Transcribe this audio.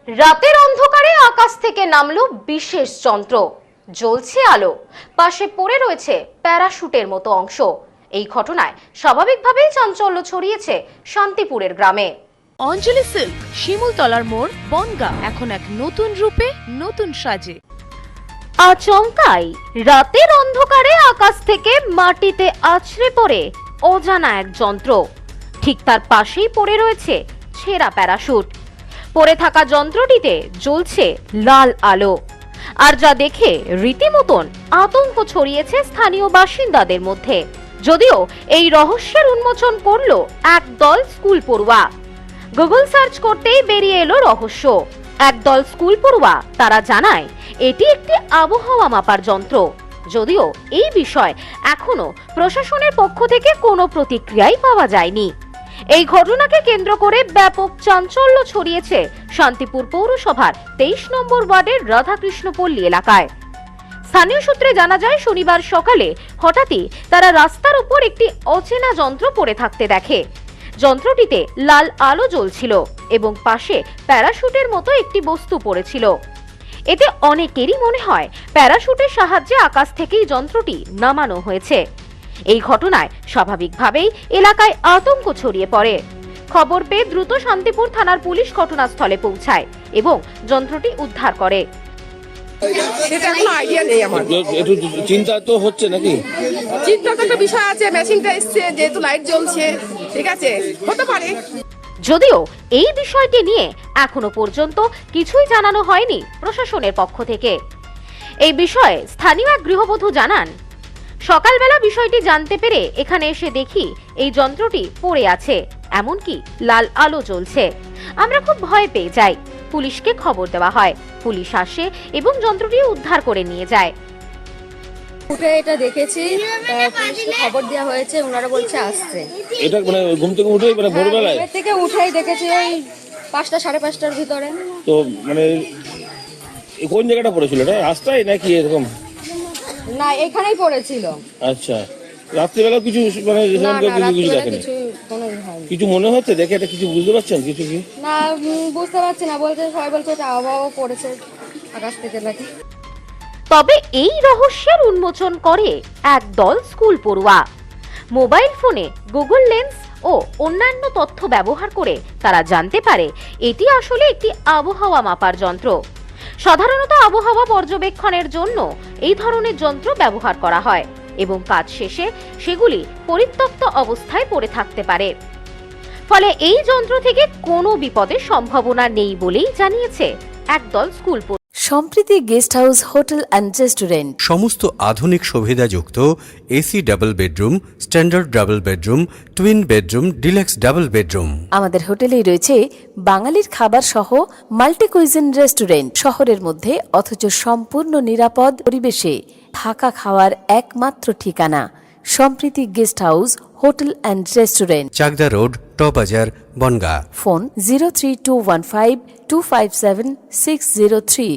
রাতের অন্ধকারে আকাশ থেকে নামলো বিশেষ যন্ত্র, জ্বলছে আলো, পাশে পড়ে রয়েছে প্যারাশুটের মতো অংশ। এই ঘটনায় স্বাভাবিকভাবেই চাঞ্চল্য ছড়িয়েছে শান্তিপুরের গ্রামে। অঞ্জলি সিল্ক, শিমুলতলার মোড়, বনগাঁ এখন এক নতুন রূপে, নতুন সাজে। আচমকাই রাতের অন্ধকারে আকাশ থেকে মাটিতে আছড়ে পড়ে অজানা এক যন্ত্র। ঠিক তার পাশেই পড়ে রয়েছে ছেঁড়া প্যারাশুট। পড়ে থাকা যন্ত্রটিতে জ্বলছে লাল আলো, আর যা দেখে রীতিমতন আতঙ্ক ছড়িয়েছে স্থানীয় বাসিন্দাদের মধ্যে। যদিও এই রহস্যের উন্মোচন করলো একদল স্কুল পড়ুয়া। গুগল সার্চ করতেই বেরিয়ে এলো রহস্য। একদল স্কুল পড়ুয়া তারা জানায় এটি একটি আবহাওয়া মাপার যন্ত্র। যদিও এই বিষয় এখনো প্রশাসনের পক্ষ থেকে কোনো প্রতিক্রিয়াই পাওয়া যায়নি। এই ঘটনাকে কেন্দ্র করে ব্যাপক চাঞ্চল্য ছড়িয়েছে শান্তিপুর পৌরসভার 23 নম্বর ওয়ার্ডের রাধাকৃষ্ণপল্লী এলাকায়। স্থানীয় সূত্রে জানা যায়, শনিবার সকালে হঠাৎই তারা রাস্তার উপর একটি অচেনা যন্ত্র পড়ে থাকতে দেখে। যন্ত্রটিতে লাল আলো জ্বলছিল এবং পাশে প্যারাশুটের মতো একটি বস্তু পড়েছিল। এতে অনেকেরই মনে হয় প্যারাশুটের সাহায্যে আকাশ থেকেই যন্ত্রটি নামানো হয়েছে। এই ঘটনায় স্বাভাবিকভাবেই এলাকায় আতঙ্ক ছড়িয়ে পড়ে। খবর পেয়ে দ্রুত শান্তিপুর থানার পুলিশ ঘটনাস্থলে পৌঁছায় এবং যন্ত্রটি উদ্ধার করে। সেটা কোনো আইডিয়া নেই আমার। একটু চিন্তা তো হচ্ছে নাকি? চিন্তা তো একটা বিষয় আছে, মেশিনটা এসছে যেহেতু লাইট জ্বলছে, ঠিক আছে, হতে পারে। যদিও এই বিষয়টি নিয়ে এখনো পর্যন্ত কিছুই জানানো হয়নি প্রশাসনের পক্ষ থেকে। এই বিষয়ে স্থানীয় এক গৃহবধূ জানান, সকালবেলা বিষয়টি জানতে পেরে এখানে এসে দেখি এই যন্ত্রটি পড়ে আছে, এমনকি লাল আলো জ্বলছে। আমরা খুব ভয় পেয়ে যাই। পুলিশকে খবর দেওয়া হয়, পুলিশ আসে এবং যন্ত্রটি উদ্ধার করে নিয়ে যায়। উঠে এটা দেখেছি, পুলিশকে খবর দেওয়া হয়েছে, ওনারা বলছে আসছে। এটা মানে ঘুম থেকে উঠে মানে ভোরবেলায় ঘুমের থেকে উঠেই দেখেছি ওই 5টা 5:30টার ভিতরে। তো মানে কোন জায়গাটা পড়েছিল? এটা রাস্তায় নাকি এরকম? না, এখানেই পড়েছিল। আচ্ছা, রাত্রিবেলা কিছু মানে না না, কিছু রাত্রিবেলা দেখেনি? কিছু কোনো হয়নি। কিছু মনে হচ্ছে দেখে? এটা কিছু বুঝতে পারছেন কিছু কি? না, বুঝতে পারছি না, বলছে সবাই বলছে এটা আবহাওয়া পড়েছে আকাশ থেকে নাকি। তবে এই রহস্যের উন্মোচন করে একদল স্কুল পড়ুয়া। মোবাইল ফোনে গুগল লেন্স ও অন্যান্য তথ্য ব্যবহার করে তারা জানতে পারে এটি আসলে একটি আবহাওয়া মাপার যন্ত্র। সাধারণত আবহাওয়া পর্যবেক্ষণের জন্য এই ধরনের যন্ত্র ব্যবহার করা হয় এবং কাজ শেষে সেগুলি পরিত্যক্ত অবস্থায় পড়ে থাকতে পারে। ফলে এই যন্ত্র থেকে কোনো বিপদের সম্ভাবনা নেই বলেই জানিয়েছে একদল school. Sampriti guest house hotel and restaurant সমস্ত আধুনিক সুবিধাযুক্ত AC double bedroom, standard double bedroom, twin bedroom, deluxe double bedroom. আমাদের হোটেলেই রয়েছে বাঙালির খাবার সহ মাল্টি কুইজিন রেস্টুরেন্ট। শহরের মধ্যে অথচ সম্পূর্ণ নিরাপদ পরিবেশে থাকা খাওয়ার একমাত্র ঠিকানা Sampriti guest house hotel and restaurant, Chakdah road, টবাজার, বনগাঁ। ফোন 03215257603।